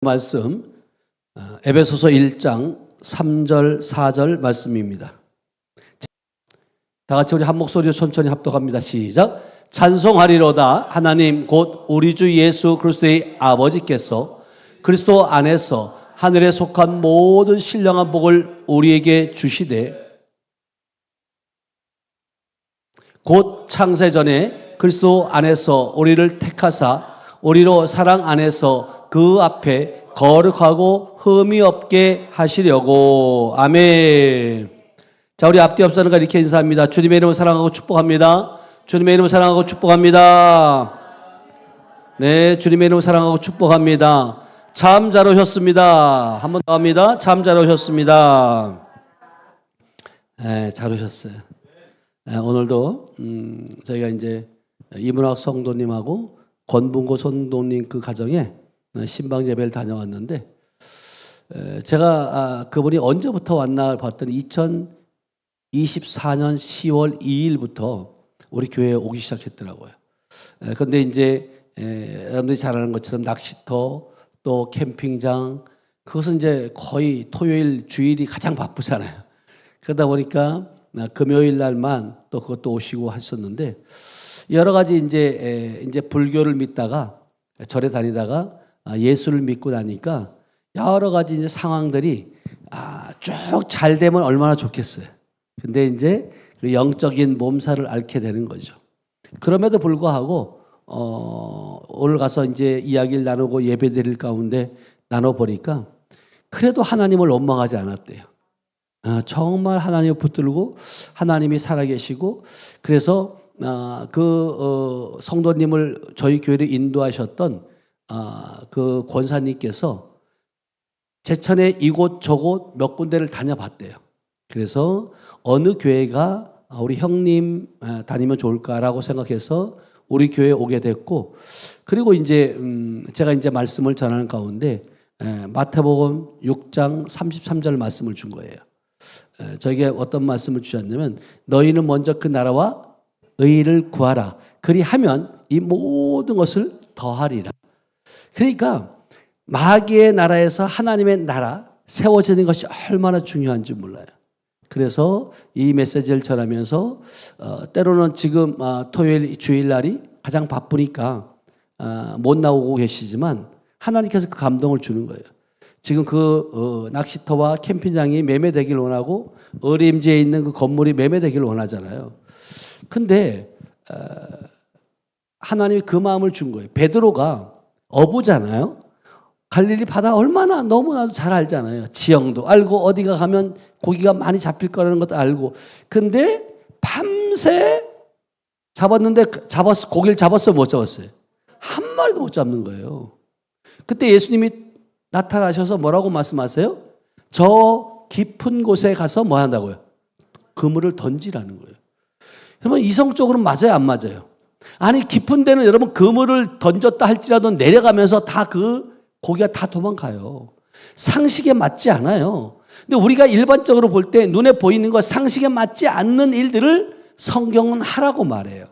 말씀 에베소서 1장 3절 4절 말씀입니다. 다 같이 우리 한 목소리로 천천히 합독합니다. 시작. 찬송하리로다 하나님 곧 우리 주 예수 그리스도의 아버지께서 그리스도 안에서 하늘에 속한 모든 신령한 복을 우리에게 주시되 곧 창세전에 그리스도 안에서 우리를 택하사 우리로 사랑 안에서 그 앞에 거룩하고 흠이 없게 하시려고. 아멘. 자, 우리 앞뒤 옆사람과 이렇게 인사합니다. 주님의 이름을 사랑하고 축복합니다. 주님의 이름을 사랑하고 축복합니다. 네, 주님의 이름을 사랑하고 축복합니다. 참 잘 오셨습니다. 한 번 더 합니다. 참 잘 오셨습니다. 네, 잘 오셨어요. 네, 오늘도 저희가 이제 이문학 성도님하고 권분고 성도님 그 가정에 신방 예배를 다녀왔는데, 제가 그분이 언제부터 왔나 봤더니 2024년 10월 2일부터 우리 교회에 오기 시작했더라고요. 그런데 이제 여러분들이 잘 아는 것처럼 낚시터 또 캠핑장, 그것은 이제 거의 토요일 주일이 가장 바쁘잖아요. 그러다 보니까 금요일 날만 또 그것도 오시고 하셨는데, 여러 가지 이제 불교를 믿다가 절에 다니다가 예수를 믿고 나니까 여러 가지 이제 상황들이 쭉 잘 되면 얼마나 좋겠어요. 근데 이제 그 영적인 몸살을 앓게 되는 거죠. 그럼에도 불구하고 오늘 가서 이제 이야기를 나누고 예배드릴 가운데 나눠보니까 그래도 하나님을 원망하지 않았대요. 정말 하나님을 붙들고 하나님이 살아계시고, 그래서 그 성도님을 저희 교회를 인도하셨던 그 권사님께서 제천에 이곳 저곳 몇 군데를 다녀봤대요. 그래서 어느 교회가 우리 형님 다니면 좋을까라고 생각해서 우리 교회에 오게 됐고, 그리고 이제 제가 이제 말씀을 전하는 가운데 마태복음 6장 33절 말씀을 준 거예요. 저에게 어떤 말씀을 주셨냐면, 너희는 먼저 그 나라와 의를 구하라. 그리하면 이 모든 것을 더하리라. 그러니까 마귀의 나라에서 하나님의 나라 세워지는 것이 얼마나 중요한지 몰라요. 그래서 이 메시지를 전하면서 때로는 지금 토요일 주일날이 가장 바쁘니까 못 나오고 계시지만 하나님께서 그 감동을 주는 거예요. 지금 그 낚시터와 캠핑장이 매매되길 원하고 어림지에 있는 그 건물이 매매되길 원하잖아요. 근데 하나님이 그 마음을 준 거예요. 베드로가 어부잖아요. 갈릴리 바다 얼마나 너무나도 잘 알잖아요. 지형도 알고 어디가 가면 고기가 많이 잡힐 거라는 것도 알고. 근데 밤새 잡았는데 고기를 잡았어요, 못 잡았어요? 한 마리도 못 잡는 거예요. 그때 예수님이 나타나셔서 뭐라고 말씀하세요? 저 깊은 곳에 가서 뭐 한다고요? 그물을 던지라는 거예요. 여러분, 이성적으로 맞아요, 안 맞아요? 아니, 깊은 데는 여러분 그물을 던졌다 할지라도 내려가면서 다 그 고기가 다 도망가요. 상식에 맞지 않아요. 근데 우리가 일반적으로 볼 때 눈에 보이는 것, 상식에 맞지 않는 일들을 성경은 하라고 말해요.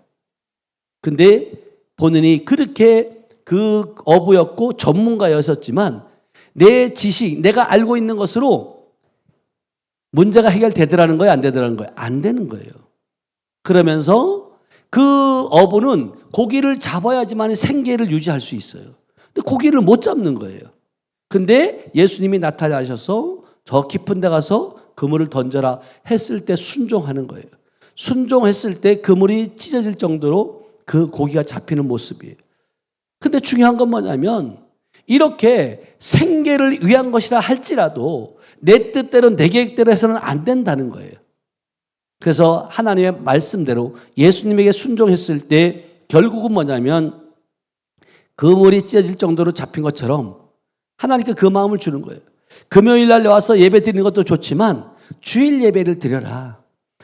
근데 본인이 그렇게 그 어부였고 전문가였었지만 내 지식, 내가 알고 있는 것으로 문제가 해결되더라는 거예요, 안 되더라는 거예요? 안 되는 거예요. 그러면서 그 어부는 고기를 잡아야지만 생계를 유지할 수 있어요. 근데 고기를 못 잡는 거예요. 근데 예수님이 나타나셔서 저 깊은 데 가서 그물을 던져라 했을 때 순종하는 거예요. 순종했을 때 그물이 찢어질 정도로 그 고기가 잡히는 모습이에요. 근데 중요한 건 뭐냐면, 이렇게 생계를 위한 것이라 할지라도 내 뜻대로 내 계획대로 해서는 안 된다는 거예요. 그래서 하나님의 말씀대로 예수님에게 순종했을 때 결국은 뭐냐면 그물이 찢어질 정도로 잡힌 것처럼 하나님께 그 마음을 주는 거예요. 금요일 날 와서 예배 드리는 것도 좋지만 주일 예배를 드려라.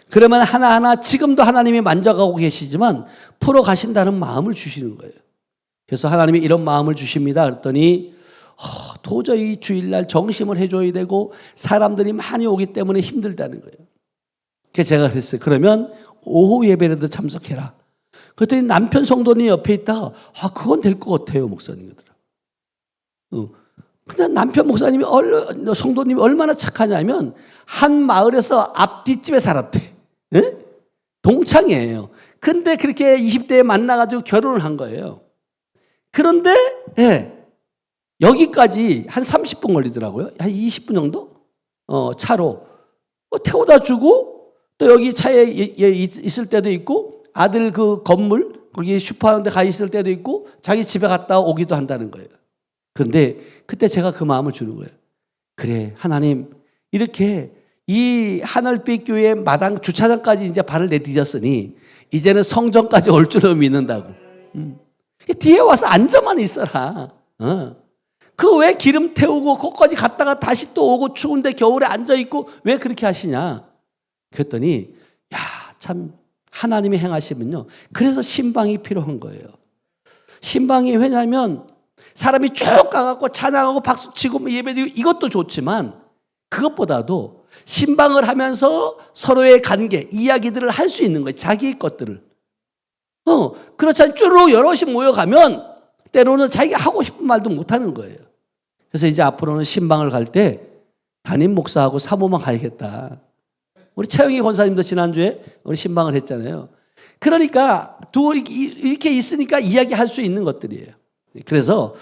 그러면 하나하나 지금도 하나님이 만져가고 계시지만 풀어 가신다는 마음을 주시는 거예요. 그래서 하나님이 이런 마음을 주십니다. 그랬더니 도저히 주일날 정심을 해줘야 되고 사람들이 많이 오기 때문에 힘들다는 거예요. 그래서 제가 그랬어요. 그러면 오후 예배라도 참석해라. 그랬더니 남편 성도님 옆에 있다가 그건 될 것 같아요, 목사님. 근데 남편 목사님이 성도님이 얼마나 착하냐면 한 마을에서 앞뒷집에 살았대. 예? 동창이에요. 근데 그렇게 20대에 만나가지고 결혼을 한 거예요. 그런데 예, 여기까지 한 30분 걸리더라고요. 한 20분 정도? 차로. 태워다 주고 또 여기 차에 있을 때도 있고 아들 그 건물 거기 슈퍼하는데 가 있을 때도 있고 자기 집에 갔다 오기도 한다는 거예요. 그런데 그때 제가 그 마음을 주는 거예요. 그래, 하나님 이렇게 이 하늘빛 교회 마당 주차장까지 이제 발을 내디뎠으니 이제는 성전까지 올 줄로 믿는다고. 뒤에 와서 앉아만 있어라. 그 왜 기름 태우고 거기까지 갔다가 다시 또 오고 추운데 겨울에 앉아 있고 왜 그렇게 하시냐? 그랬더니 야, 참 하나님이 행하시면요. 그래서 신방이 필요한 거예요. 신방이 왜냐하면 사람이 쭉 가갖고 찬양하고 박수치고 예배드리고 이것도 좋지만 그것보다도 신방을 하면서 서로의 관계, 이야기들을 할 수 있는 거예요. 자기 것들을. 그렇지 않 쭈르륵 여럿이 모여가면 때로는 자기가 하고 싶은 말도 못하는 거예요. 그래서 이제 앞으로는 신방을 갈 때 담임 목사하고 사모만 가야겠다. 우리 최영희 권사님도 지난주에 우리 신방을 했잖아요. 그러니까 이렇게 있으니까 이야기할 수 있는 것들이에요. 그래서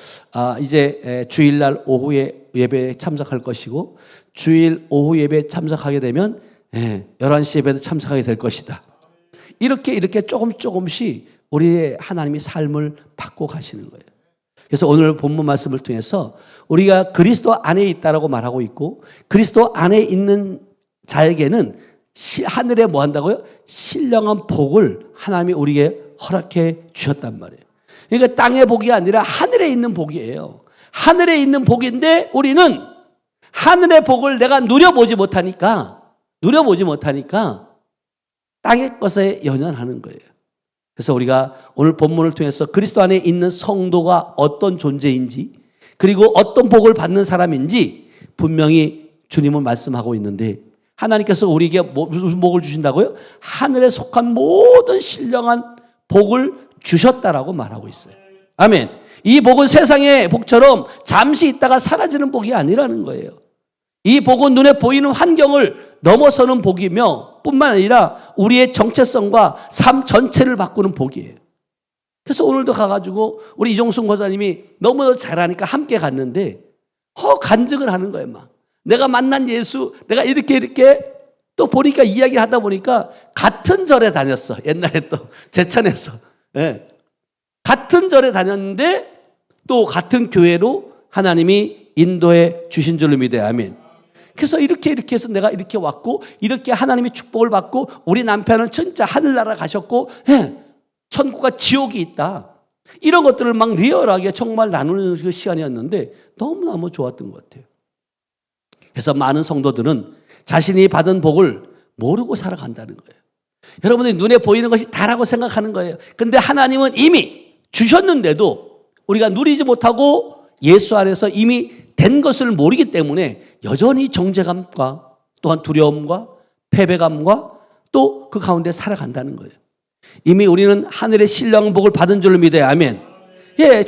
이제 주일날 오후에 예배에 참석할 것이고 주일 오후 예배에 참석하게 되면 11시 예배도 참석하게 될 것이다. 이렇게 조금씩 우리의 하나님이 삶을 바꿔 가시는 거예요. 그래서 오늘 본문 말씀을 통해서 우리가 그리스도 안에 있다라고 말하고 있고 그리스도 안에 있는 자에게는 하늘에 뭐 한다고요? 신령한 복을 하나님이 우리에게 허락해 주셨단 말이에요. 그러니까 땅의 복이 아니라 하늘에 있는 복이에요. 하늘에 있는 복인데 우리는 하늘의 복을 내가 누려보지 못하니까 땅의 것에 연연하는 거예요. 그래서 우리가 오늘 본문을 통해서 그리스도 안에 있는 성도가 어떤 존재인지 그리고 어떤 복을 받는 사람인지 분명히 주님은 말씀하고 있는데 하나님께서 우리에게 무슨 복을 주신다고요? 하늘에 속한 모든 신령한 복을 주셨다라고 말하고 있어요. 아멘. 이 복은 세상의 복처럼 잠시 있다가 사라지는 복이 아니라는 거예요. 이 복은 눈에 보이는 환경을 넘어서는 복이며 뿐만 아니라 우리의 정체성과 삶 전체를 바꾸는 복이에요. 그래서 오늘도 가가지고 우리 이종순 권사님이 너무 잘하니까 함께 갔는데 간증을 하는 거예요. 막 내가 만난 예수 내가 이렇게 또 보니까 이야기를 하다 보니까 같은 절에 다녔어. 옛날에 또 제천에서 같은 절에 다녔는데 또 같은 교회로 하나님이 인도해 주신 줄로 믿어요. 아멘. 그래서 이렇게 해서 내가 이렇게 왔고 이렇게 하나님의 축복을 받고 우리 남편은 진짜 하늘나라 가셨고 천국과 지옥이 있다. 이런 것들을 막 리얼하게 정말 나누는 그 시간이었는데 너무너무 좋았던 것 같아요. 그래서 많은 성도들은 자신이 받은 복을 모르고 살아간다는 거예요. 여러분들이 눈에 보이는 것이 다라고 생각하는 거예요. 근데 하나님은 이미 주셨는데도 우리가 누리지 못하고 예수 안에서 이미 된 것을 모르기 때문에 여전히 정죄감과 또한 두려움과 패배감과 또 그 가운데 살아간다는 거예요. 이미 우리는 하늘의 신령한 복을 받은 줄로 믿어요. 아멘.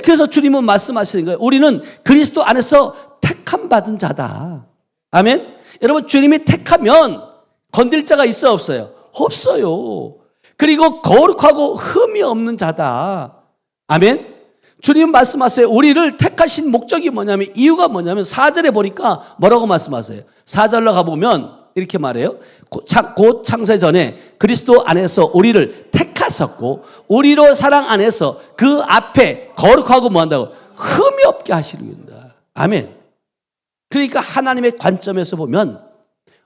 그래서 주님은 말씀하시는 거예요. 우리는 그리스도 안에서 택함 받은 자다. 아멘. 여러분 주님이 택하면 건들 자가 있어 없어요? 없어요. 그리고 거룩하고 흠이 없는 자다. 아멘. 주님 말씀하세요. 우리를 택하신 목적이 뭐냐면 이유가 뭐냐면 4절에 보니까 뭐라고 말씀하세요? 4절로 가보면 이렇게 말해요. 곧 창세 전에 그리스도 안에서 우리를 택하셨고 우리로 사랑 안에서 그 앞에 거룩하고 뭐한다고? 흠이 없게 하시는다. 아멘. 그러니까 하나님의 관점에서 보면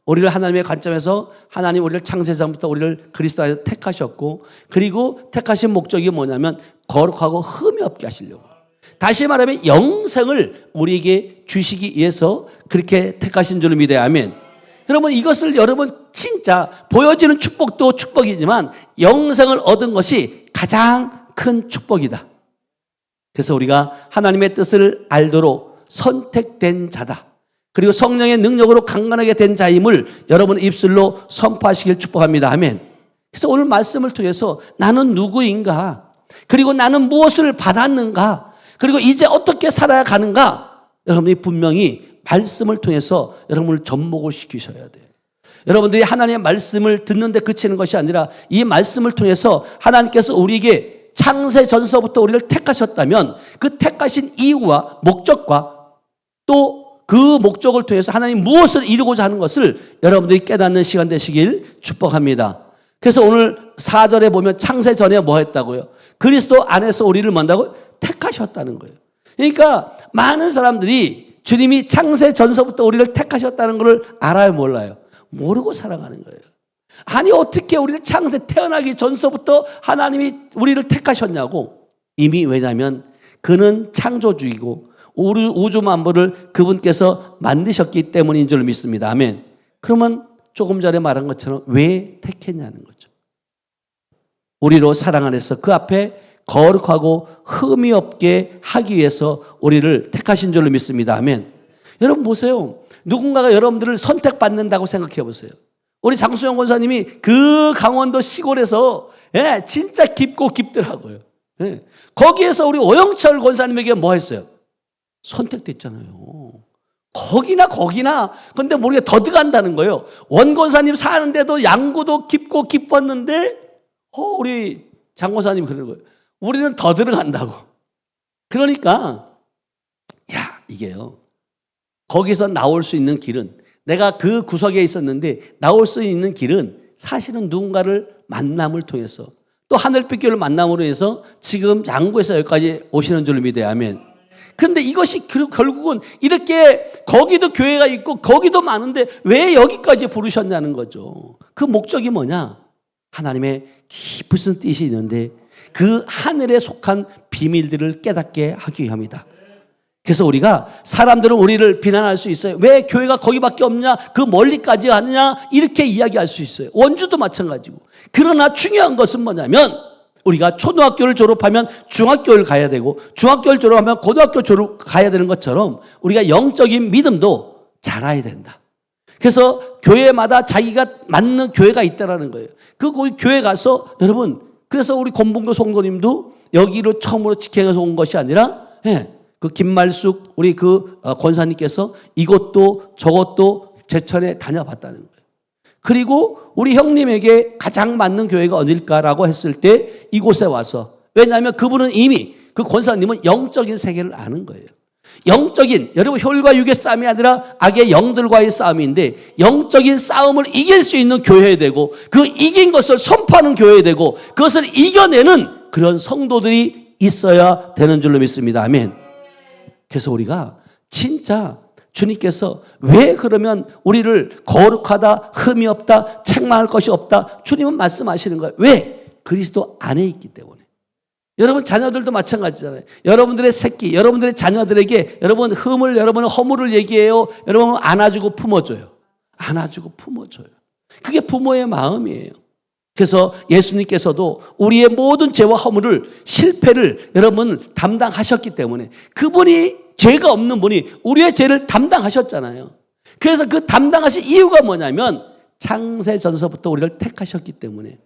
우리를 하나님의 관점에서 하나님 우리를 창세전부터 우리를 그리스도 안에서 택하셨고 그리고 택하신 목적이 뭐냐면 거룩하고 흠이 없게 하시려고. 다시 말하면 영생을 우리에게 주시기 위해서 그렇게 택하신 줄로 믿어요. 아멘. 여러분 이것을 여러분 진짜 보여지는 축복도 축복이지만 영생을 얻은 것이 가장 큰 축복이다. 그래서 우리가 하나님의 뜻을 알도록 선택된 자다. 그리고 성령의 능력으로 강건하게 된 자임을 여러분 입술로 선포하시길 축복합니다. 아멘. 그래서 오늘 말씀을 통해서 나는 누구인가? 그리고 나는 무엇을 받았는가? 그리고 이제 어떻게 살아야 가는가? 여러분이 분명히 말씀을 통해서 여러분을 접목을 시키셔야 돼요. 여러분들이 하나님의 말씀을 듣는데 그치는 것이 아니라 이 말씀을 통해서 하나님께서 우리에게 창세 전서부터 우리를 택하셨다면 그 택하신 이유와 목적과 또 그 목적을 통해서 하나님 무엇을 이루고자 하는 것을 여러분들이 깨닫는 시간 되시길 축복합니다. 그래서 오늘 4절에 보면 창세 전에 뭐 했다고요? 그리스도 안에서 우리를 뭔다고? 택하셨다는 거예요. 그러니까 많은 사람들이 주님이 창세 전서부터 우리를 택하셨다는 것을 알아요, 몰라요? 모르고 살아가는 거예요. 아니 어떻게 우리를 창세 태어나기 전서부터 하나님이 우리를 택하셨냐고. 이미 왜냐하면 그는 창조주이고 우주 만물을 그분께서 만드셨기 때문인 줄 믿습니다. 아멘. 그러면 조금 전에 말한 것처럼 왜 택했냐는 거죠. 우리로 사랑 안에서 그 앞에 거룩하고 흠이 없게 하기 위해서 우리를 택하신 줄로 믿습니다. 아멘. 여러분 보세요. 누군가가 여러분들을 선택받는다고 생각해 보세요. 우리 장수영 권사님이 그 강원도 시골에서 진짜 깊고 깊더라고요. 거기에서 우리 오영철 권사님에게 뭐 했어요? 선택됐잖아요. 거기나 근데 모르게 더 들어간다는 거예요. 원 권사님 사는데도 양구도 깊고 깊었는데 우리 장 권사님이 그러는 거예요. 우리는 더 들어간다고. 그러니까 이게요. 거기서 나올 수 있는 길은 내가 그 구석에 있었는데 나올 수 있는 길은 사실은 누군가를 만남을 통해서 또 하늘빛교를 만남으로 해서 지금 양구에서 여기까지 오시는 줄로 믿어요. 아멘. 근데 이것이 결국은 이렇게 거기도 교회가 있고 거기도 많은데 왜 여기까지 부르셨냐는 거죠. 그 목적이 뭐냐? 하나님의 깊으신 뜻이 있는데 그 하늘에 속한 비밀들을 깨닫게 하기 위함이다. 그래서 우리가 사람들은 우리를 비난할 수 있어요. 왜 교회가 거기밖에 없냐? 그 멀리까지 하느냐? 이렇게 이야기할 수 있어요. 원주도 마찬가지고. 그러나 중요한 것은 뭐냐면 우리가 초등학교를 졸업하면 중학교를 가야 되고 중학교를 졸업하면 고등학교 가야 되는 것처럼 우리가 영적인 믿음도 자라야 된다. 그래서 교회마다 자기가 맞는 교회가 있다라는 거예요. 거기 교회 가서 여러분 그래서 우리 권봉도 성도님도 여기로 처음으로 직행해서 온 것이 아니라 그 김말숙 우리 그 권사님께서 이것도 저것도 제천에 다녀봤다는 거예요. 그리고 우리 형님에게 가장 맞는 교회가 어딜까라고 했을 때 이곳에 와서 왜냐하면 그분은 이미 그 권사님은 영적인 세계를 아는 거예요. 영적인 여러분 혈과 육의 싸움이 아니라 악의 영들과의 싸움인데 영적인 싸움을 이길 수 있는 교회에 되고 그 이긴 것을 선포하는 교회에 되고 그것을 이겨내는 그런 성도들이 있어야 되는 줄로 믿습니다. 아멘. 그래서 우리가 진짜 주님께서 왜 그러면 우리를 거룩하다, 흠이 없다, 책망할 것이 없다 주님은 말씀하시는 거예요. 왜? 그리스도 안에 있기 때문에. 여러분 자녀들도 마찬가지잖아요. 여러분들의 새끼, 여러분들의 자녀들에게 여러분 여러분은 허물을 얘기해요. 여러분 안아주고 품어줘요. 안아주고 품어줘요. 그게 부모의 마음이에요. 그래서 예수님께서도 우리의 모든 죄와 허물을 실패를 여러분 담당하셨기 때문에 그분이 죄가 없는 분이 우리의 죄를 담당하셨잖아요. 그래서 그 담당하신 이유가 뭐냐면 창세 전서부터 우리를 택하셨기 때문에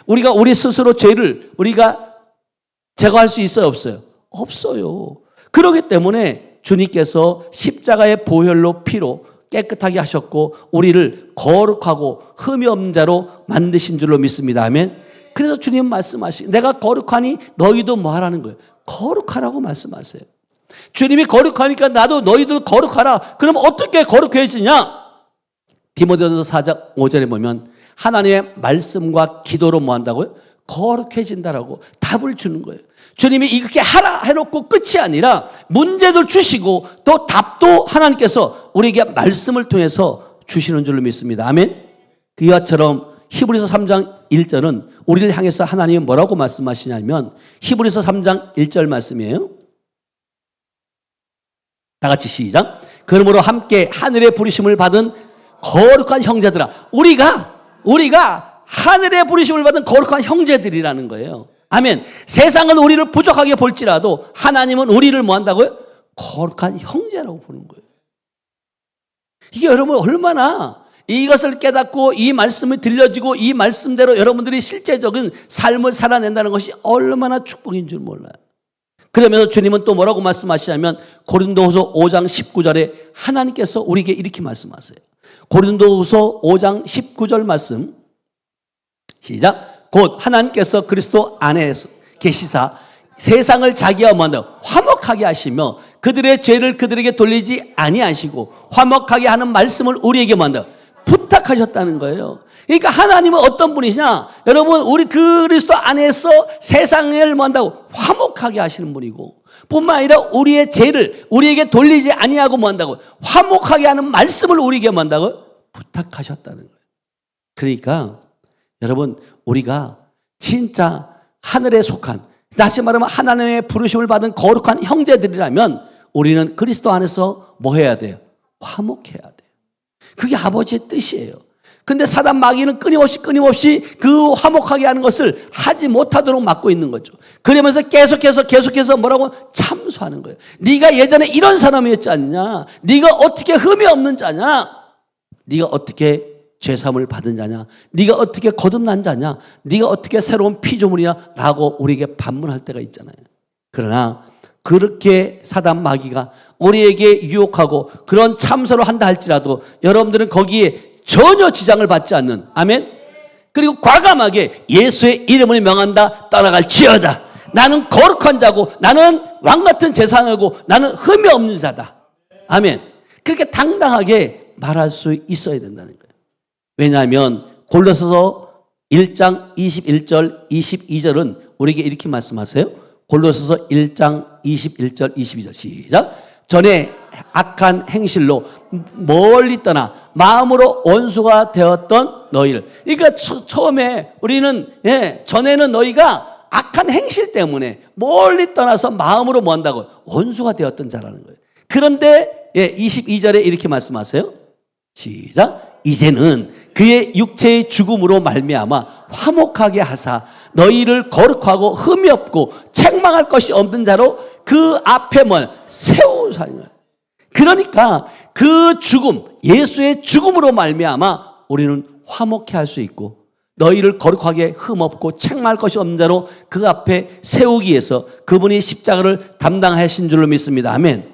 우리가 우리 스스로 죄를 우리가 제거할 수 있어요, 없어요? 없어요. 그렇기 때문에 주님께서 십자가의 보혈로 피로 깨끗하게 하셨고 우리를 거룩하고 흠이 없는 자로 만드신 줄로 믿습니다. 아멘. 그래서 주님 말씀하시 내가 거룩하니 너희도 뭐 하라는 거예요? 거룩하라고 말씀하세요. 주님이 거룩하니까 나도 너희도 거룩하라. 그럼 어떻게 거룩해지냐? 디모데전서 4장 5절에 보면 하나님의 말씀과 기도로 뭐 한다고요? 거룩해진다라고 답을 주는 거예요. 주님이 이렇게 하라 해놓고 끝이 아니라 문제도 주시고 또 답도 하나님께서 우리에게 말씀을 통해서 주시는 줄로 믿습니다. 아멘. 그와처럼 히브리서 3장 1절은 우리를 향해서 하나님이 뭐라고 말씀하시냐면 히브리서 3장 1절 말씀이에요. 다 같이 시작. 그러므로 함께 하늘의 부르심을 받은 거룩한 형제들아. 우리가 하늘의 부르심을 받은 거룩한 형제들이라는 거예요. 아멘. 세상은 우리를 부족하게 볼지라도 하나님은 우리를 뭐 한다고요? 거룩한 형제라고 보는 거예요. 이게 여러분 얼마나 이것을 깨닫고 이 말씀을 들려지고 이 말씀대로 여러분들이 실제적인 삶을 살아낸다는 것이 얼마나 축복인 줄 몰라요. 그러면서 주님은 또 뭐라고 말씀하시냐면 고린도후서 5장 19절에 하나님께서 우리에게 이렇게 말씀하세요. 고린도후서 5장 19절 말씀 시작. 곧 하나님께서 그리스도 안에 계시사 세상을 자기와 만나 화목하게 하시며 그들의 죄를 그들에게 돌리지 아니하시고 화목하게 하는 말씀을 우리에게 만나 부탁하셨다는 거예요. 그러니까 하나님은 어떤 분이시냐? 여러분, 우리 그리스도 안에서 세상을 만다고 화목하게 하시는 분이고, 뿐만 아니라 우리의 죄를 우리에게 돌리지 아니하고 만다고 화목하게 하는 말씀을 우리에게 만다고 부탁하셨다는 거예요. 그러니까 여러분, 우리가 진짜 하늘에 속한, 다시 말하면 하나님의 부르심을 받은 거룩한 형제들이라면 우리는 그리스도 안에서 뭐 해야 돼요? 화목해야 돼요. 그게 아버지의 뜻이에요. 근데 사단 마귀는 끊임없이 그 화목하게 하는 것을 하지 못하도록 막고 있는 거죠. 그러면서 계속해서 뭐라고? 참소하는 거예요. 네가 예전에 이런 사람이었지 않냐? 네가 어떻게 흠이 없는 자냐? 네가 어떻게 죄사함을 받은 자냐? 네가 어떻게 거듭난 자냐? 네가 어떻게 새로운 피조물이냐? 라고 우리에게 반문할 때가 있잖아요. 그러나 그렇게 사단 마귀가 우리에게 유혹하고 그런 참소를 한다 할지라도 여러분들은 거기에 전혀 지장을 받지 않는, 아멘? 그리고 과감하게 예수의 이름을 명한다, 떠나갈지어다. 나는 거룩한 자고 나는 왕같은 재산이고 나는 흠이 없는 자다. 아멘. 그렇게 당당하게 말할 수 있어야 된다는 거예요. 왜냐하면 골로새서 1장 21절 22절은 우리에게 이렇게 말씀하세요. 골로새서 1장 21절 22절 시작. 전에 악한 행실로 멀리 떠나 마음으로 원수가 되었던 너희를. 그러니까 처음에 우리는 전에는 너희가 악한 행실 때문에 멀리 떠나서 마음으로 뭐 한다고? 원수가 되었던 자라는 거예요. 그런데 22절에 이렇게 말씀하세요. 시작. 이제는 그의 육체의 죽음으로 말미암아 화목하게 하사 너희를 거룩하고 흠이 없고 책망할 것이 없는 자로 그 앞에 세우사니. 그러니까 그 죽음, 예수의 죽음으로 말미암아 우리는 화목해 할 수 있고 너희를 거룩하게 흠없고 책망할 것이 없는 자로 그 앞에 세우기 위해서 그분이 십자가를 담당하신 줄로 믿습니다. 아멘.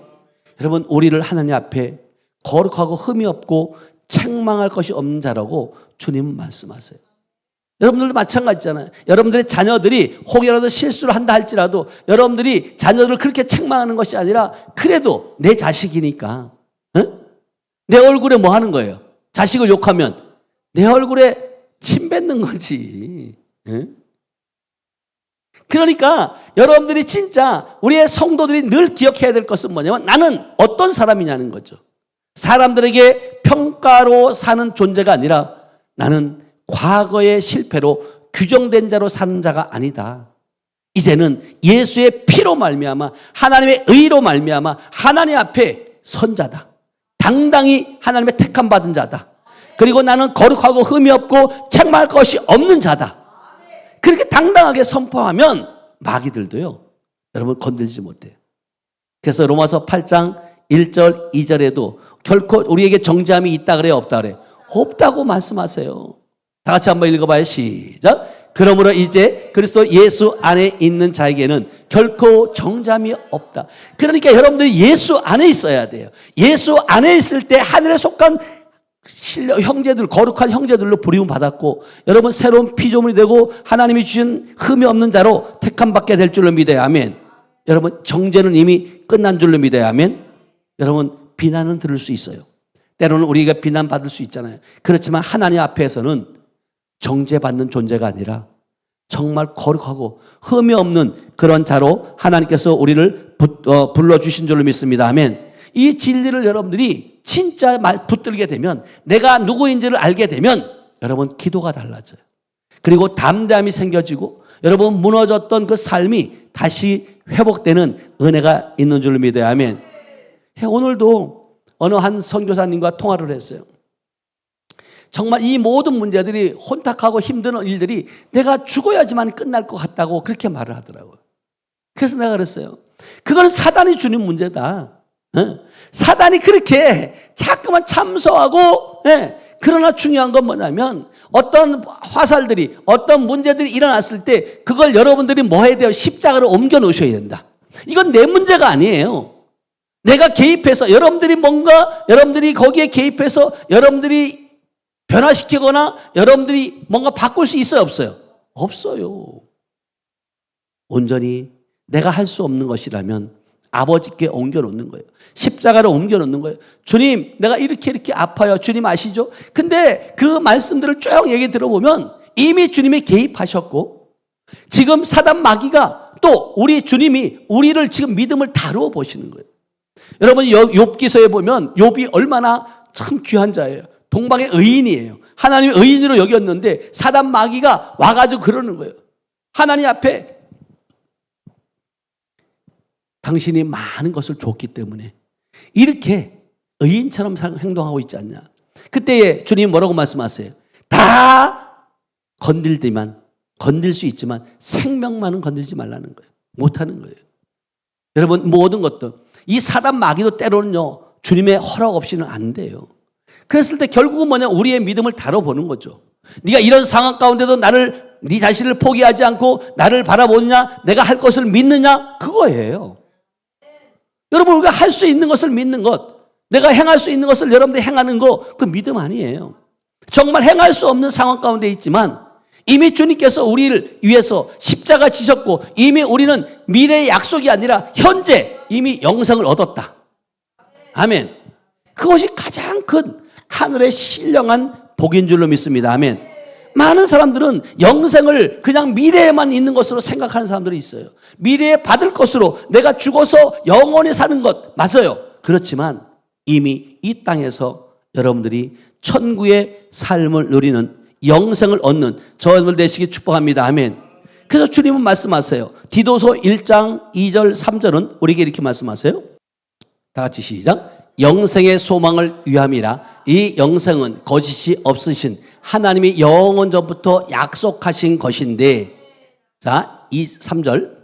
여러분, 우리를 하나님 앞에 거룩하고 흠이 없고 책망할 것이 없는 자라고 주님은 말씀하세요. 여러분들도 마찬가지잖아요. 여러분들의 자녀들이 혹여라도 실수를 한다 할지라도 여러분들이 자녀들을 그렇게 책망하는 것이 아니라 그래도 내 자식이니까 내 얼굴에 뭐 하는 거예요? 자식을 욕하면 내 얼굴에 침 뱉는 거지. 그러니까 여러분들이 진짜 우리의 성도들이 늘 기억해야 될 것은 뭐냐면 나는 어떤 사람이냐는 거죠. 사람들에게 평가로 사는 존재가 아니라 나는 과거의 실패로 규정된 자로 사는 자가 아니다. 이제는 예수의 피로 말미암아 하나님의 의로 말미암아 하나님 앞에 선 자다. 당당히 하나님의 택함 받은 자다. 그리고 나는 거룩하고 흠이 없고 책망할 것이 없는 자다. 그렇게 당당하게 선포하면 마귀들도요, 여러분 건들지 못해요. 그래서 로마서 8장 1절 2절에도 결코 우리에게 정죄함이 있다 그래요, 없다 그래요? 없다고 말씀하세요. 다 같이 한번 읽어봐요. 시작. 그러므로 이제 그리스도 예수 안에 있는 자에게는 결코 정죄함이 없다. 그러니까 여러분들이 예수 안에 있어야 돼요. 예수 안에 있을 때 하늘에 속한 형제들, 거룩한 형제들로 부름을 받았고 여러분 새로운 피조물이 되고 하나님이 주신 흠이 없는 자로 택함 받게 될 줄로 믿어요. 아멘. 여러분 정죄는 이미 끝난 줄로 믿어요. 아멘. 여러분 비난은 들을 수 있어요. 때로는 우리가 비난받을 수 있잖아요. 그렇지만 하나님 앞에서는 정죄받는 존재가 아니라 정말 거룩하고 흠이 없는 그런 자로 하나님께서 우리를 불러주신 줄로 믿습니다. 아멘. 이 진리를 여러분들이 진짜 붙들게 되면 내가 누구인지를 알게 되면 여러분 기도가 달라져요. 그리고 담대함이 생겨지고 여러분 무너졌던 그 삶이 다시 회복되는 은혜가 있는 줄로 믿어요. 아멘. 오늘도 어느 한 선교사님과 통화를 했어요. 정말 이 모든 문제들이 혼탁하고 힘든 일들이 내가 죽어야지만 끝날 것 같다고 그렇게 말을 하더라고요. 그래서 내가 그랬어요. 그건 사단이 주는 문제다. 사단이 그렇게 자꾸만 참소하고, 그러나 중요한 건 뭐냐면 어떤 화살들이 어떤 문제들이 일어났을 때 그걸 여러분들이 뭐 해야 돼요? 십자가로 옮겨 놓으셔야 된다. 이건 내 문제가 아니에요. 내가 개입해서 여러분들이 거기에 개입해서 여러분들이 변화시키거나 여러분들이 뭔가 바꿀 수 있어요, 없어요? 없어요. 온전히 내가 할 수 없는 것이라면 아버지께 옮겨놓는 거예요. 십자가를 옮겨놓는 거예요. 주님, 내가 이렇게 아파요. 주님 아시죠? 근데 그 말씀들을 쭉 얘기 들어보면 이미 주님이 개입하셨고 지금 사단 마귀가 또 우리 주님이 우리를 지금 믿음을 다루어 보시는 거예요. 여러분 욥기서에 보면 욥이 얼마나 참 귀한 자예요. 동방의 의인이에요. 하나님의 의인으로 여겼는데 사단 마귀가 와가지고 그러는 거예요. 하나님 앞에 당신이 많은 것을 줬기 때문에 이렇게 의인처럼 행동하고 있지 않냐. 그때에 주님 뭐라고 말씀하세요? 다 건들 수 있지만 생명만은 건들지 말라는 거예요. 못하는 거예요. 여러분 모든 것도 이 사단 마귀도 때로는요 주님의 허락 없이는 안 돼요. 그랬을 때 결국은 뭐냐, 우리의 믿음을 다뤄보는 거죠. 네가 이런 상황 가운데도 네 자신을 포기하지 않고 나를 바라보느냐, 내가 할 것을 믿느냐, 그거예요. 여러분 우리가 할 수 있는 것을 믿는 것, 내가 행할 수 있는 것을 여러분들이 행하는 거, 그 믿음 아니에요. 정말 행할 수 없는 상황 가운데 있지만 이미 주님께서 우리를 위해서 십자가 지셨고 이미 우리는 미래의 약속이 아니라 현재 이미 영생을 얻었다. 아멘. 그것이 가장 큰 하늘의 신령한 복인 줄로 믿습니다. 아멘. 많은 사람들은 영생을 그냥 미래에만 있는 것으로 생각하는 사람들이 있어요. 미래에 받을 것으로 내가 죽어서 영원히 사는 것 맞아요. 그렇지만 이미 이 땅에서 여러분들이 천국의 삶을 누리는 영생을 얻는 저여러분 되시기 축복합니다. 아멘. 그래서 주님은 말씀하세요. 디도서 1장 2절 3절은 우리에게 이렇게 말씀하세요. 다 같이 시작. 영생의 소망을 위함이라. 이 영생은 거짓이 없으신 하나님이 영원 전부터 약속하신 것인데, 자, 3절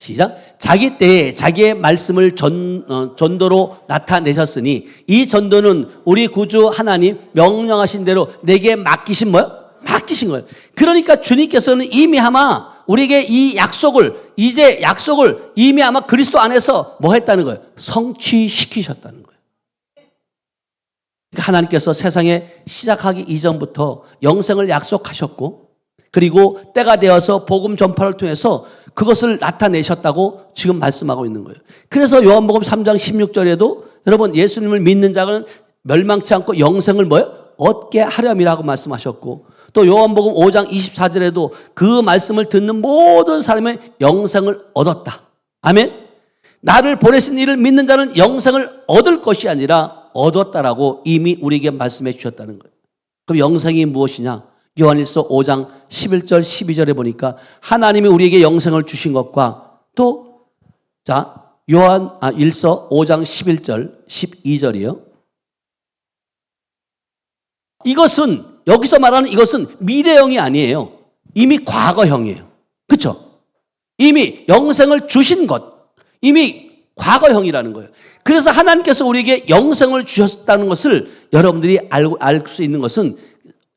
시작. 자기 때에 자기의 말씀을 전도로 나타내셨으니 이 전도는 우리 구주 하나님 명령하신 대로 내게 맡기신 뭐요? 맡기신 거예요. 그러니까 주님께서는 이미 아마 우리에게 이 약속을 이미 아마 그리스도 안에서 뭐 했다는 거예요? 성취시키셨다는 거예요. 그러니까 하나님께서 세상에 시작하기 이전부터 영생을 약속하셨고 그리고 때가 되어서 복음 전파를 통해서 그것을 나타내셨다고 지금 말씀하고 있는 거예요. 그래서 요한복음 3장 16절에도 여러분 예수님을 믿는 자는 멸망치 않고 영생을 뭐예요? 얻게 하렴이라고 말씀하셨고 또 요한복음 5장 24절에도 그 말씀을 듣는 모든 사람의 영생을 얻었다. 아멘. 나를 보내신 이를 믿는 자는 영생을 얻을 것이 아니라 얻었다라고 이미 우리에게 말씀해 주셨다는 거예요. 그럼 영생이 무엇이냐? 요한일서 5장 11절 12절에 보니까 하나님이 우리에게 영생을 주신 것과 또 일서 5장 11절 12절이요. 이것은 여기서 말하는 이것은 미래형이 아니에요. 이미 과거형이에요. 그렇죠? 이미 영생을 주신 것, 이미 과거형이라는 거예요. 그래서 하나님께서 우리에게 영생을 주셨다는 것을 여러분들이 알 수 있는 것은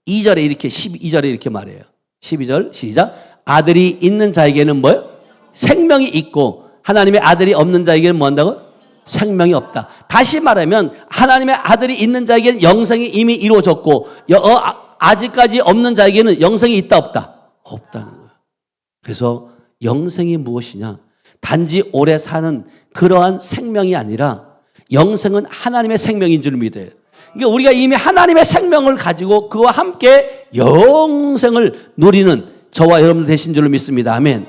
2절에 이렇게 12절에 이렇게 말해요. 12절 시작. 아들이 있는 자에게는 뭐예요? 생명이 있고 하나님의 아들이 없는 자에게는 뭐 한다고? 생명이 없다. 다시 말하면 하나님의 아들이 있는 자에게는 영생이 이미 이루어졌고 아직까지 없는 자에게는 영생이 있다 없다? 없다는 거예요. 그래서 영생이 무엇이냐? 단지 오래 사는 그러한 생명이 아니라 영생은 하나님의 생명인 줄 믿어요. 그러니까 우리가 이미 하나님의 생명을 가지고 그와 함께 영생을 누리는 저와 여러분 되신 줄로 믿습니다. 아멘.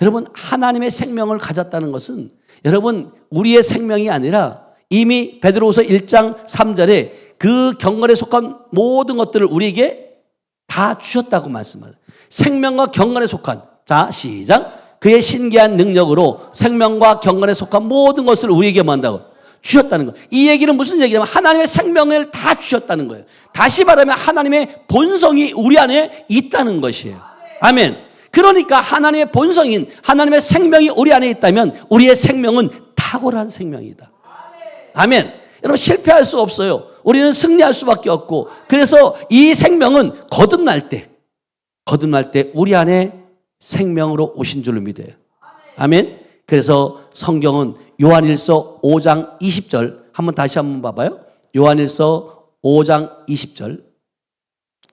여러분 하나님의 생명을 가졌다는 것은 여러분 우리의 생명이 아니라 이미 베드로후서 1장 3절에 그 경건에 속한 모든 것들을 우리에게 다 주셨다고 말씀하세요. 생명과 경건에 속한, 자 시작. 그의 신기한 능력으로 생명과 경건에 속한 모든 것을 우리에게 뭐 한다고? 주셨다는 거예요. 이 얘기는 무슨 얘기냐면 하나님의 생명을 다 주셨다는 거예요. 다시 말하면 하나님의 본성이 우리 안에 있다는 것이에요. 아멘. 그러니까 하나님의 본성인 하나님의 생명이 우리 안에 있다면 우리의 생명은 탁월한 생명이다. 아멘. 여러분 실패할 수 없어요. 우리는 승리할 수밖에 없고 그래서 이 생명은 거듭날 때 우리 안에 생명으로 오신 줄로 믿어요. 아멘. 그래서 성경은 요한일서 5장 20절 한번 다시 한번 봐봐요. 요한일서 5장 20절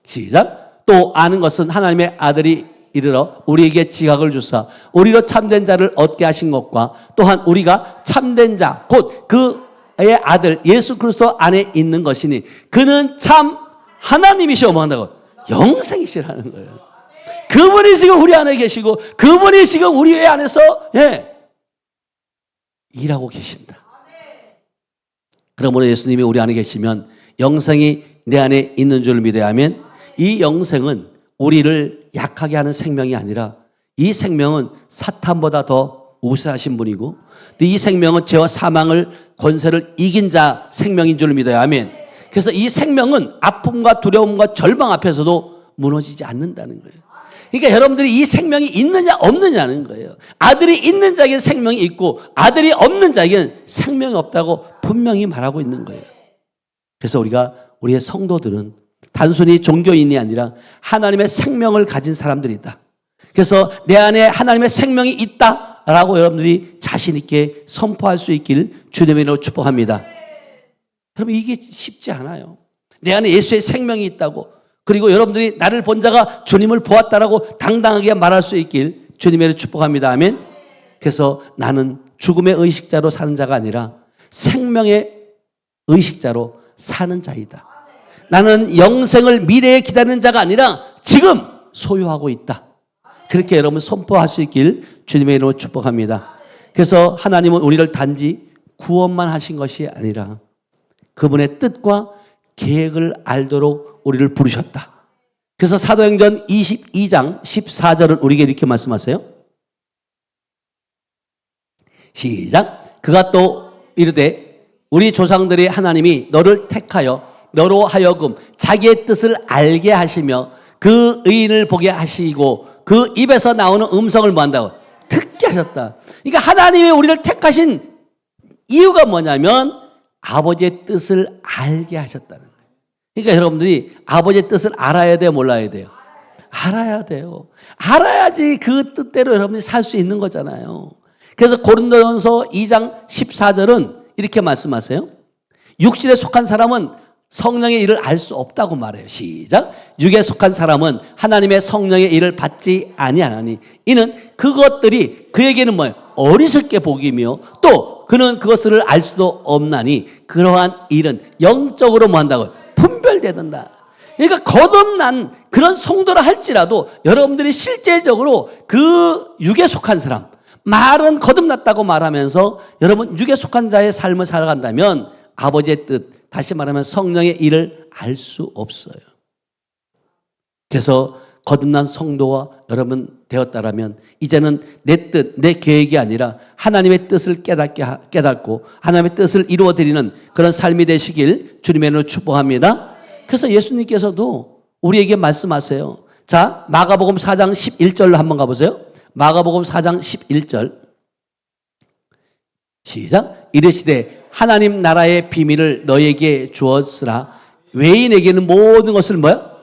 시작. 또 아는 것은 하나님의 아들이 이르러 우리에게 지각을 주사 우리로 참된 자를 얻게 하신 것과 또한 우리가 참된 자 곧 그의 아들 예수 그리스도 안에 있는 것이니 그는 참 하나님이시오 뭐 한다고 영생이시라는 거예요. 그분이 지금 우리 안에 계시고 그분이 지금 우리 안에서 일하고 계신다. 그러므로 예수님이 우리 안에 계시면 영생이 내 안에 있는 줄 믿어야 하면 이 영생은 우리를 약하게 하는 생명이 아니라 이 생명은 사탄보다 더 우세하신 분이고 이 생명은 죄와 사망을 권세를 이긴 자 생명인 줄 믿어야 하면 그래서 이 생명은 아픔과 두려움과 절망 앞에서도 무너지지 않는다는 거예요. 그러니까 여러분들이 이 생명이 있느냐 없느냐는 거예요. 아들이 있는 자에게는 생명이 있고 아들이 없는 자에게는 생명이 없다고 분명히 말하고 있는 거예요. 그래서 우리의 성도들은 단순히 종교인이 아니라 하나님의 생명을 가진 사람들이다. 그래서 내 안에 하나님의 생명이 있다라고 여러분들이 자신 있게 선포할 수 있길 주님의 이름으로 축복합니다. 여러분 이게 쉽지 않아요. 내 안에 예수의 생명이 있다고 그리고 여러분들이 나를 본 자가 주님을 보았다라고 당당하게 말할 수 있길 주님의 이름으로 축복합니다. 아멘. 그래서 나는 죽음의 의식자로 사는 자가 아니라 생명의 의식자로 사는 자이다. 나는 영생을 미래에 기다리는 자가 아니라 지금 소유하고 있다. 그렇게 여러분 선포할 수 있길 주님의 이름으로 축복합니다. 그래서 하나님은 우리를 단지 구원만 하신 것이 아니라 그분의 뜻과 계획을 알도록 우리를 부르셨다. 그래서 사도행전 22장 14절은 우리에게 이렇게 말씀하세요. 시작. 그가 또 이르되 우리 조상들의 하나님이 너를 택하여 너로 하여금 자기의 뜻을 알게 하시며 그 의인을 보게 하시고 그 입에서 나오는 음성을 뭐 한다고? 듣게 하셨다. 그러니까 하나님이 우리를 택하신 이유가 뭐냐면 아버지의 뜻을 알게 하셨다는 거예요. 그러니까 여러분들이 아버지의 뜻을 알아야 돼요, 몰라야 돼요? 알아야 돼요. 알아야지 그 뜻대로 여러분이 살 수 있는 거잖아요. 그래서 고린도전서 2장 14절은 이렇게 말씀하세요. 육신에 속한 사람은 성령의 일을 알 수 없다고 말해요. 시작. 육에 속한 사람은 하나님의 성령의 일을 받지 아니하나니 이는 그것들이 그에게는 뭐예요? 어리석게 보기며 또 그는 그것을 알 수도 없나니 그러한 일은 영적으로 뭐 한다고요? 분별되는다. 그러니까 거듭난 그런 성도라 할지라도 여러분들이 실제적으로 그 육에 속한 사람 말은 거듭났다고 말하면서 여러분 육에 속한 자의 삶을 살아간다면 아버지의 뜻 다시 말하면 성령의 일을 알 수 없어요. 그래서 거듭난 성도와 여러분 되었다라면 이제는 내 뜻, 내 계획이 아니라 하나님의 뜻을 깨닫고 하나님의 뜻을 이루어드리는 그런 삶이 되시길 주님의 이름으로 축복합니다. 그래서 예수님께서도 우리에게 말씀하세요. 자, 마가복음 4장 11절로 한번 가보세요. 마가복음 4장 11절 시작. 이르시되 하나님 나라의 비밀을 너에게 주었으라. 외인에게는 모든 것을 뭐야?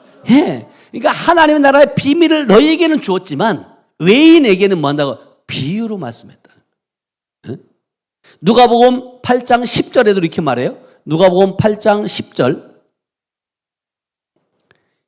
그러니까 하나님의 나라의 비밀을 너에게는 주었지만 외인에게는 뭐 한다고? 비유로 말씀했다. 누가복음 8장 10절에도 이렇게 말해요. 누가복음 8장 10절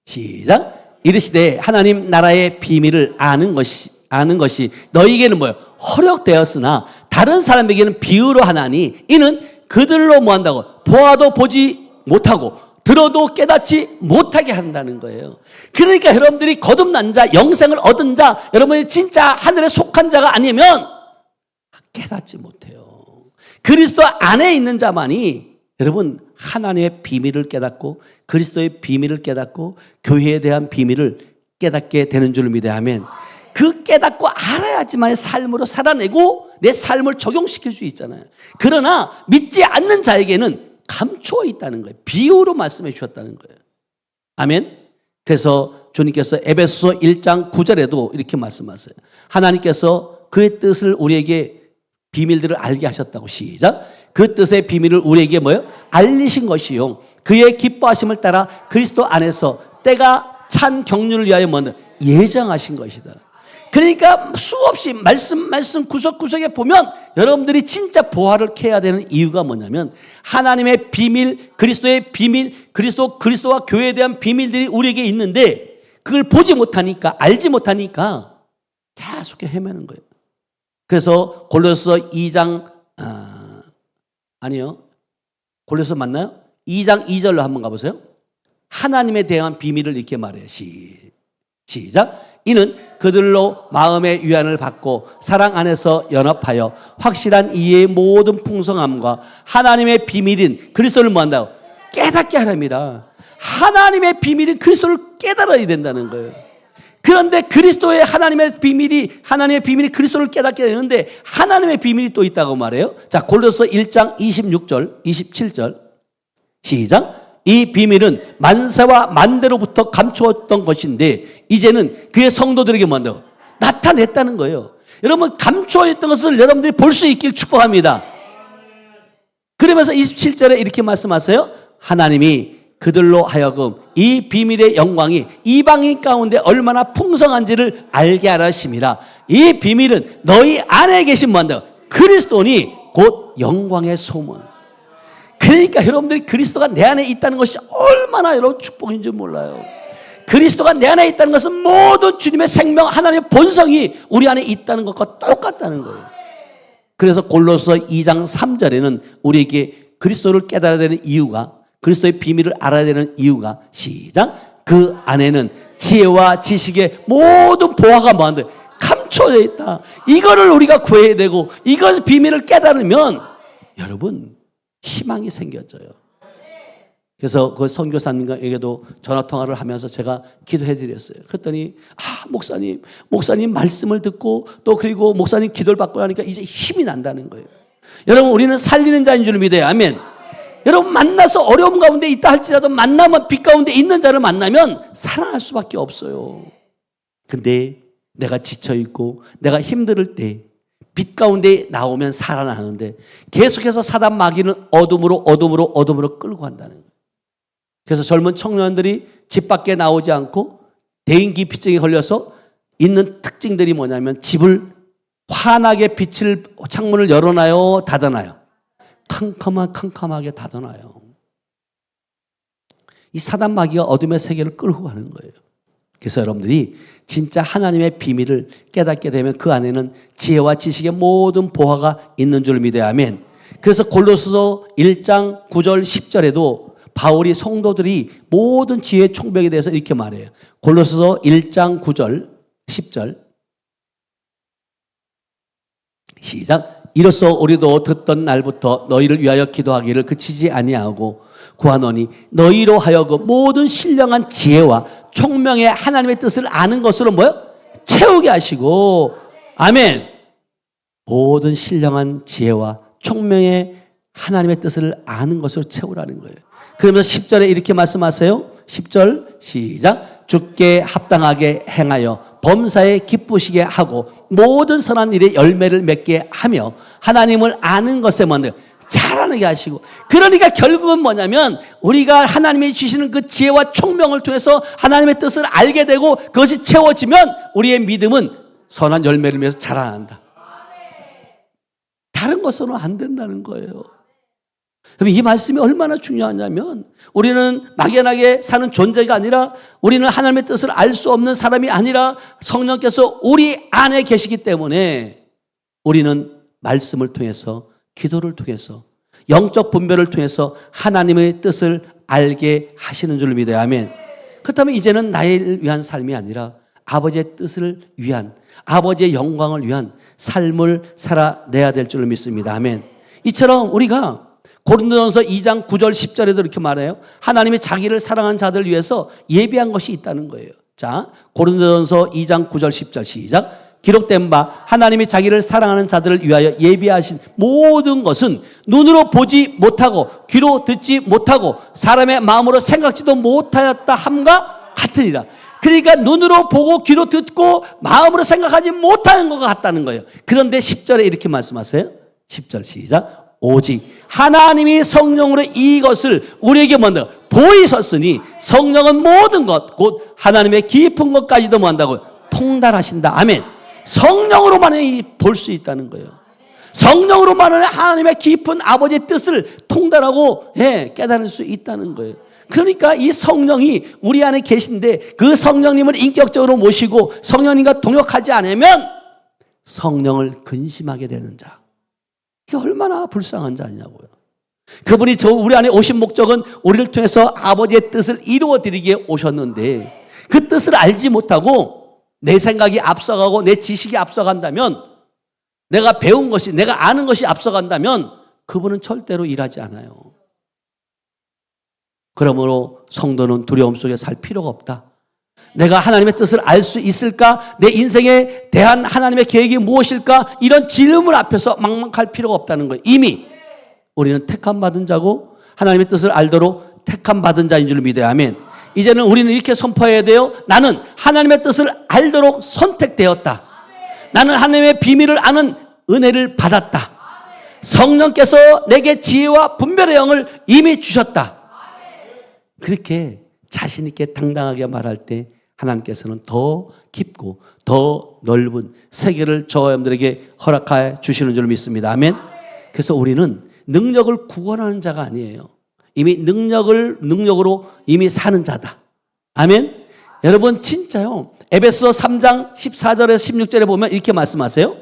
시작. 이르시되 하나님 나라의 비밀을 아는 것이 너에게는 뭐예요? 허력되었으나 다른 사람에게는 비유로 하나니 이는 그들로 뭐 한다고? 보아도 보지 못하고 들어도 깨닫지 못하게 한다는 거예요. 그러니까 여러분들이 거듭난 자, 영생을 얻은 자, 여러분이 진짜 하늘에 속한 자가 아니면 깨닫지 못해요. 그리스도 안에 있는 자만이 여러분 하나님의 비밀을 깨닫고 그리스도의 비밀을 깨닫고 교회에 대한 비밀을 깨닫게 되는 줄 믿어야 하면 그 깨닫고 알아야지만 삶으로 살아내고 내 삶을 적용시킬 수 있잖아요. 그러나 믿지 않는 자에게는 감추어 있다는 거예요. 비유로 말씀해 주셨다는 거예요. 아멘. 그래서 주님께서 에베소서 1장 9절에도 이렇게 말씀하세요. 하나님께서 그의 뜻을 우리에게 비밀들을 알게 하셨다고. 시작. 그 뜻의 비밀을 우리에게 뭐예요? 알리신 것이요 그의 기뻐하심을 따라 그리스도 안에서 때가 찬 경륜을 위하여 뭐는 예정하신 것이다. 그러니까 수없이 말씀 구석구석에 보면 여러분들이 진짜 보화를 캐야 되는 이유가 뭐냐면 하나님의 비밀, 그리스도의 비밀, 그리스도와 교회에 대한 비밀들이 우리에게 있는데 그걸 보지 못하니까, 알지 못하니까 계속 헤매는 거예요. 그래서 골로새 2장 아니요. 골로새 맞나요? 2장 2절로 한번 가보세요. 하나님에 대한 비밀을 이렇게 말해요. 시작. 이는 그들로 마음의 위안을 받고 사랑 안에서 연합하여 확실한 이해의 모든 풍성함과 하나님의 비밀인 그리스도를 뭐한다고? 깨닫게 하랍니다. 하나님의 비밀인 그리스도를 깨달아야 된다는 거예요. 그런데 하나님의 비밀이 그리스도를 깨닫게 되는데 하나님의 비밀이 또 있다고 말해요. 자, 골로새 1장 26절, 27절. 시작. 이 비밀은 만세와 만대로부터 감추었던 것인데 이제는 그의 성도들에게 뭐한다고? 나타냈다는 거예요. 여러분, 감추어있던 것을 여러분들이 볼 수 있길 축복합니다. 그러면서 27절에 이렇게 말씀하세요. 하나님이 그들로 하여금 이 비밀의 영광이 이방인 가운데 얼마나 풍성한지를 알게 하라 하심이라. 이 비밀은 너희 안에 계신 뭐한다고? 그리스도니 곧 영광의 소문. 그러니까 여러분들이 그리스도가 내 안에 있다는 것이 얼마나 여러분 축복인지 몰라요. 그리스도가 내 안에 있다는 것은 모든 주님의 생명, 하나님의 본성이 우리 안에 있다는 것과 똑같다는 거예요. 그래서 골로새 2장 3절에는 우리에게 그리스도를 깨달아야 되는 이유가, 그리스도의 비밀을 알아야 되는 이유가, 시작. 그 안에는 지혜와 지식의 모든 보화가 뭐한데? 감춰져 있다. 이거를 우리가 구해야 되고 이것 비밀을 깨달으면 여러분 희망이 생겨져요. 그래서 그 선교사님에게도 전화통화를 하면서 제가 기도해 드렸어요. 그랬더니 목사님 말씀을 듣고 또 그리고 목사님 기도를 받고 나니까 이제 힘이 난다는 거예요. 여러분, 우리는 살리는 자인 줄 믿어요. 아멘. 여러분, 만나서 어려움 가운데 있다 할지라도 만나면 빛 가운데 있는 자를 만나면 살아날 수밖에 없어요. 근데 내가 지쳐있고 내가 힘들 때 빛 가운데 나오면 살아나는데 계속해서 사단 마귀는 어둠으로 끌고 간다는 거예요. 그래서 젊은 청년들이 집 밖에 나오지 않고 대인기 빚증에 걸려서 있는 특징들이 뭐냐면 집을 환하게 창문을 열어놔요, 닫아놔요? 캄캄하게 닫아놔요. 이 사단 마귀가 어둠의 세계를 끌고 가는 거예요. 그래서 여러분들이 진짜 하나님의 비밀을 깨닫게 되면 그 안에는 지혜와 지식의 모든 보화가 있는 줄 믿어야 아멘. 그래서 골로새서 1장 9절 10절에도 바울이 성도들이 모든 지혜의 총백에 대해서 이렇게 말해요. 골로새서 1장 9절 10절 시작. 이로써 우리도 듣던 날부터 너희를 위하여 기도하기를 그치지 아니하고 구하노니 너희로 하여금 모든 신령한 지혜와 총명의 하나님의 뜻을 아는 것으로 뭐요? 채우게 하시고 아멘. 모든 신령한 지혜와 총명의 하나님의 뜻을 아는 것으로 채우라는 거예요. 그러면서 10절에 이렇게 말씀하세요. 10절 시작. 주께 합당하게 행하여 범사에 기쁘시게 하고 모든 선한 일에 열매를 맺게 하며 하나님을 아는 것에 먼저 자라나게 하시고. 그러니까 결국은 뭐냐면 우리가 하나님이 주시는 그 지혜와 총명을 통해서 하나님의 뜻을 알게 되고 그것이 채워지면 우리의 믿음은 선한 열매를 맺어서 자라난다. 다른 것으로는 안 된다는 거예요. 이 말씀이 얼마나 중요하냐면 우리는 막연하게 사는 존재가 아니라 우리는 하나님의 뜻을 알 수 없는 사람이 아니라 성령께서 우리 안에 계시기 때문에 우리는 말씀을 통해서 기도를 통해서 영적 분별을 통해서 하나님의 뜻을 알게 하시는 줄 믿어요. 아멘. 그렇다면 이제는 나를 위한 삶이 아니라 아버지의 뜻을 위한, 아버지의 영광을 위한 삶을 살아내야 될 줄 믿습니다. 아멘. 이처럼 우리가 고린도전서 2장 9절 10절에도 이렇게 말해요. 하나님이 자기를 사랑한 자들 위해서 예비한 것이 있다는 거예요. 자, 고린도전서 2장 9절 10절 시작. 기록된 바 하나님이 자기를 사랑하는 자들을 위하여 예비하신 모든 것은 눈으로 보지 못하고 귀로 듣지 못하고 사람의 마음으로 생각지도 못하였다 함과 같으니라. 그러니까 눈으로 보고 귀로 듣고 마음으로 생각하지 못하는 것과 같다는 거예요. 그런데 10절에 이렇게 말씀하세요. 10절 시작. 오직 하나님이 성령으로 이것을 우리에게 먼저 보이셨으니 성령은 모든 것 곧 하나님의 깊은 것까지도 뭐한다고 통달하신다. 아멘. 성령으로만 볼 수 있다는 거예요. 성령으로만 하나님의 깊은 아버지의 뜻을 통달하고 깨달을 수 있다는 거예요. 그러니까 이 성령이 우리 안에 계신데 그 성령님을 인격적으로 모시고 성령님과 동역하지 않으면 성령을 근심하게 되는 자. 이게 얼마나 불쌍한 자냐고요. 그분이 우리 안에 오신 목적은 우리를 통해서 아버지의 뜻을 이루어 드리기에 오셨는데 그 뜻을 알지 못하고 내 생각이 앞서가고 내 지식이 앞서간다면, 내가 배운 것이, 내가 아는 것이 앞서간다면 그분은 절대로 일하지 않아요. 그러므로 성도는 두려움 속에 살 필요가 없다. 내가 하나님의 뜻을 알 수 있을까? 내 인생에 대한 하나님의 계획이 무엇일까? 이런 질문 앞에서 막막할 필요가 없다는 거예요. 이미 우리는 택함받은 자고 하나님의 뜻을 알도록 택함받은 자인 줄 믿어야 하면, 이제는 우리는 이렇게 선포해야 돼요. 나는 하나님의 뜻을 알도록 선택되었다. 나는 하나님의 비밀을 아는 은혜를 받았다. 성령께서 내게 지혜와 분별의 영을 이미 주셨다. 그렇게 자신 있게 당당하게 말할 때 하나님께서는 더 깊고 더 넓은 세계를 저와 여러분들에게 허락해 주시는 줄 믿습니다. 아멘. 그래서 우리는 능력을 구원하는 자가 아니에요. 이미 능력으로 이미 사는 자다. 아멘. 여러분 진짜요. 에베소 3장 14절에서 16절에 보면 이렇게 말씀하세요.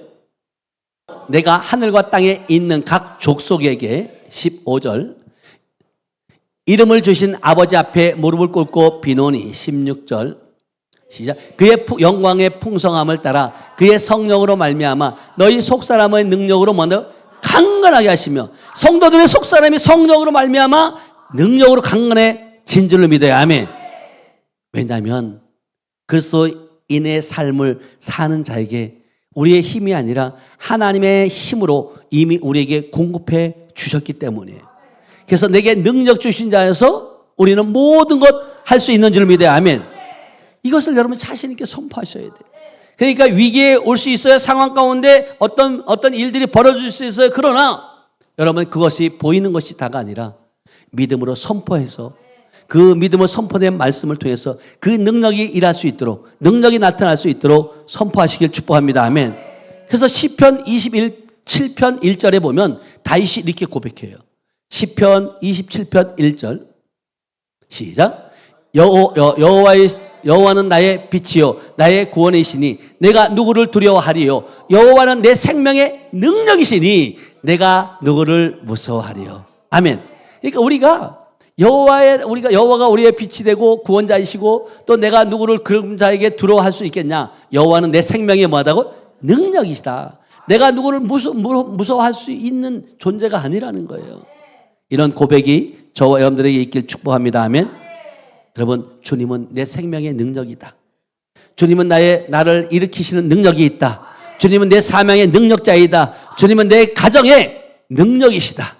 내가 하늘과 땅에 있는 각 족속에게 15절 이름을 주신 아버지 앞에 무릎을 꿇고 비노니 16절 시작. 그의 영광의 풍성함을 따라 그의 성령으로 말미암아 너희 속사람의 능력으로 먼저 강건하게 하시며, 성도들의 속사람이 성령으로 말미암아 능력으로 강건해진 줄로 믿어요. 아멘. 왜냐하면 그리스도인의 삶을 사는 자에게 우리의 힘이 아니라 하나님의 힘으로 이미 우리에게 공급해 주셨기 때문이에요. 그래서 내게 능력 주신 자에서 우리는 모든 것 할 수 있는 줄 믿어요. 아멘. 이것을 여러분 자신 있게 선포하셔야 돼요. 그러니까 위기에 올 수 있어요. 상황 가운데 어떤 일들이 벌어질 수 있어요. 그러나 여러분 그것이 보이는 것이 다가 아니라 믿음으로 선포해서 그 믿음을 선포된 말씀을 통해서 그 능력이 일할 수 있도록, 능력이 나타날 수 있도록 선포하시길 축복합니다. 아멘. 그래서 시편 27편 1절에 보면 다윗이 이렇게 고백해요. 시편 27편 1절 시작. 여호와는 나의 빛이요 나의 구원이시니 내가 누구를 두려워하리요. 여호와는 내 생명의 능력이시니 내가 누구를 무서워하리요. 아멘. 그러니까 우리가 여호와가 우리의 빛이 되고 구원자이시고 또 내가 누구를 그런 자에게 두려워할 수 있겠냐? 여호와는 내 생명의 뭐하다고? 능력이시다. 내가 누구를 무서워할 수 있는 존재가 아니라는 거예요. 이런 고백이 저와 여러분들에게 있길 축복합니다. 아멘. 여러분, 주님은 내 생명의 능력이다. 주님은 나를 일으키시는 능력이 있다. 주님은 내 사명의 능력자이다. 주님은 내 가정의 능력이시다.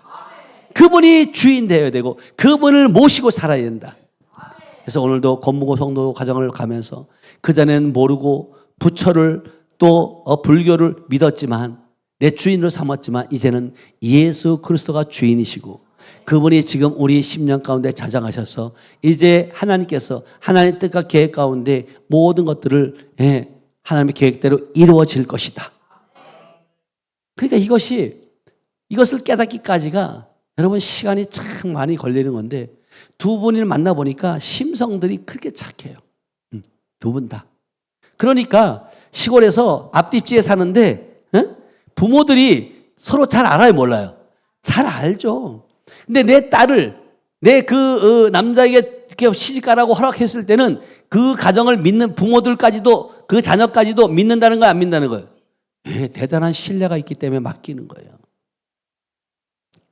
그분이 주인 되어야 되고 그분을 모시고 살아야 된다. 그래서 오늘도 건무고 성도 가정을 가면서 그전에는 모르고 부처를 또 불교를 믿었지만 내 주인으로 삼았지만 이제는 예수 그리스도가 주인이시고 그분이 지금 우리 심령 가운데 자장하셔서 이제 하나님께서 하나님의 뜻과 계획 가운데 모든 것들을 하나님의 계획대로 이루어질 것이다. 그러니까 이것을 깨닫기까지가 여러분 시간이 참 많이 걸리는 건데 두 분을 만나보니까 심성들이 그렇게 착해요. 두 분 다. 그러니까 시골에서 앞뒷지에 사는데 부모들이 서로 잘 알아요, 몰라요? 잘 알죠. 근데 내 딸을 내 남자에게 이렇게 시집가라고 허락했을 때는 그 가정을 믿는 부모들까지도 그 자녀까지도 믿는다는 거야, 안 믿는다는 거예요? 대단한 신뢰가 있기 때문에 맡기는 거예요.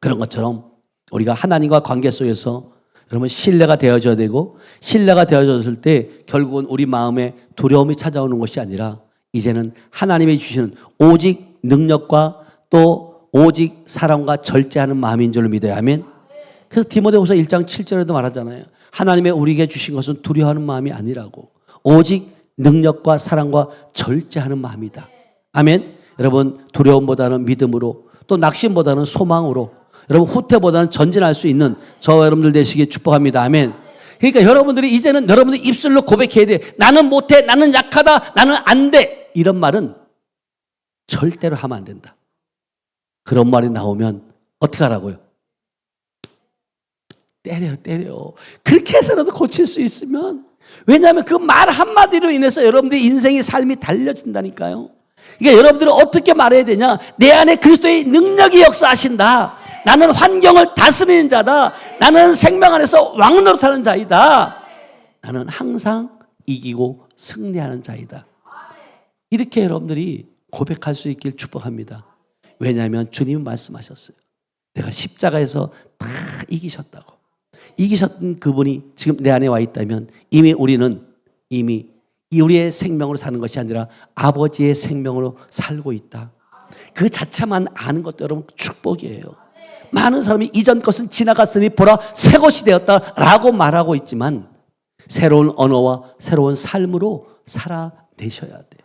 그런 것처럼 우리가 하나님과 관계 속에서 여러분 신뢰가 되어져야 되고 신뢰가 되어졌을 때 결국은 우리 마음에 두려움이 찾아오는 것이 아니라 이제는 하나님이 주시는 오직 능력과 또 오직 사랑과 절제하는 마음인 줄 믿어야 하면, 그래서 디모데후서 1장 7절에도 말하잖아요. 하나님의 우리에게 주신 것은 두려워하는 마음이 아니라고 오직 능력과 사랑과 절제하는 마음이다. 아멘. 여러분 두려움보다는 믿음으로 또 낙심보다는 소망으로 여러분 후퇴보다는 전진할 수 있는 저와 여러분들 되시기 축복합니다. 아멘. 그러니까 여러분들이 이제는 여러분들 입술로 고백해야 돼. 나는 못해, 나는 약하다, 나는 안 돼. 이런 말은 절대로 하면 안 된다. 그런 말이 나오면 어떻게 하라고요? 때려. 그렇게 해서라도 고칠 수 있으면. 왜냐하면 그 말 한마디로 인해서 여러분들의 인생의 삶이 달려진다니까요. 그러니까 여러분들은 어떻게 말해야 되냐? 내 안에 그리스도의 능력이 역사하신다. 나는 환경을 다스리는 자다. 나는 생명 안에서 왕노릇하는 자이다. 나는 항상 이기고 승리하는 자이다. 이렇게 여러분들이 고백할 수 있길 축복합니다. 왜냐하면 주님은 말씀하셨어요. 내가 십자가에서 다 이기셨다고. 이기셨던 그분이 지금 내 안에 와 있다면 이미 우리는 우리의 생명으로 사는 것이 아니라 아버지의 생명으로 살고 있다. 그 자체만 아는 것도 여러분 축복이에요. 많은 사람이 이전 것은 지나갔으니 보라 새 것이 되었다라고 말하고 있지만 새로운 언어와 새로운 삶으로 살아내셔야 돼요.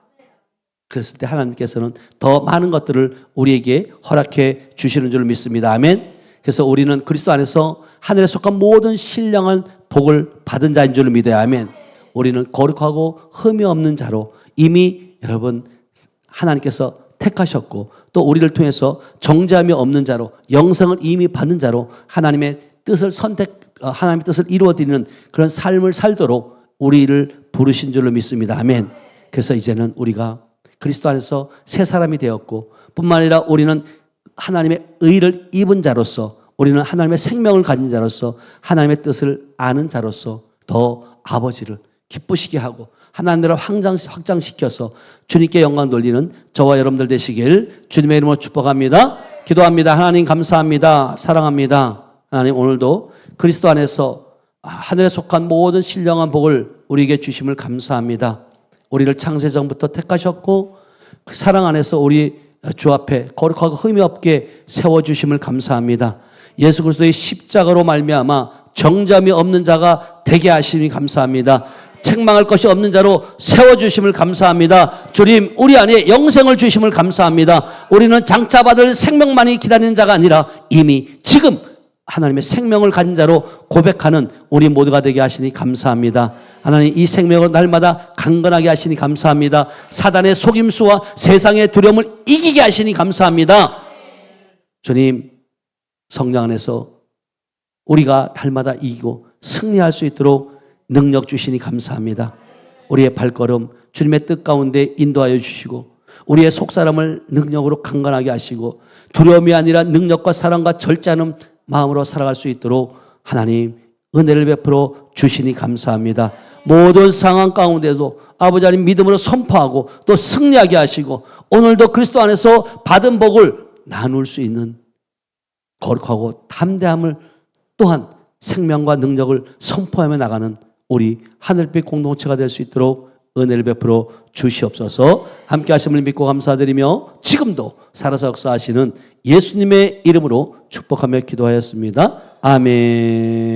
그랬을 때 하나님께서는 더 많은 것들을 우리에게 허락해 주시는 줄 믿습니다. 아멘. 그래서 우리는 그리스도 안에서 하늘에 속한 모든 신령한 복을 받은 자인 줄 믿어요. 아멘. 우리는 거룩하고 흠이 없는 자로 이미 여러분 하나님께서 택하셨고 또 우리를 통해서 정죄함이 없는 자로 영생을 이미 받는 자로 하나님의 뜻을 하나님의 뜻을 이루어드리는 그런 삶을 살도록 우리를 부르신 줄로 믿습니다. 아멘. 그래서 이제는 우리가 그리스도 안에서 새 사람이 되었고 뿐만 아니라 우리는 하나님의 의를 입은 자로서 우리는 하나님의 생명을 가진 자로서 하나님의 뜻을 아는 자로서 더 아버지를 기쁘시게 하고 하나님 나라를 확장시켜서 주님께 영광 돌리는 저와 여러분들 되시길 주님의 이름으로 축복합니다. 기도합니다. 하나님 감사합니다. 사랑합니다. 하나님 오늘도 그리스도 안에서 하늘에 속한 모든 신령한 복을 우리에게 주심을 감사합니다. 우리를 창세전부터 택하셨고 그 사랑 안에서 우리 주 앞에 거룩하고 흠이 없게 세워주심을 감사합니다. 예수 그리스도의 십자가로 말미암아 정죄함이 없는 자가 되게 하시니 감사합니다. 책망할 것이 없는 자로 세워주심을 감사합니다. 주님 우리 안에 영생을 주심을 감사합니다. 우리는 장차 받을 생명만이 기다리는 자가 아니라 이미 지금 하나님의 생명을 가진 자로 고백하는 우리 모두가 되게 하시니 감사합니다. 하나님 이 생명을 날마다 강건하게 하시니 감사합니다. 사단의 속임수와 세상의 두려움을 이기게 하시니 감사합니다. 주님 성령 안에서 우리가 날마다 이기고 승리할 수 있도록 능력 주시니 감사합니다. 우리의 발걸음 주님의 뜻 가운데 인도하여 주시고 우리의 속사람을 능력으로 강건하게 하시고 두려움이 아니라 능력과 사랑과 절제하는 마음으로 살아갈 수 있도록 하나님 은혜를 베풀어 주시니 감사합니다. 모든 상황 가운데도 아버지 하나님 믿음으로 선포하고 또 승리하게 하시고 오늘도 그리스도 안에서 받은 복을 나눌 수 있는 거룩하고 담대함을 또한 생명과 능력을 선포하며 나가는 우리 하늘빛 공동체가 될 수 있도록 은혜를 베풀어 주시옵소서. 함께 하심을 믿고 감사드리며 지금도 살아서 역사하시는 예수님의 이름으로 축복하며 기도하였습니다. 아멘.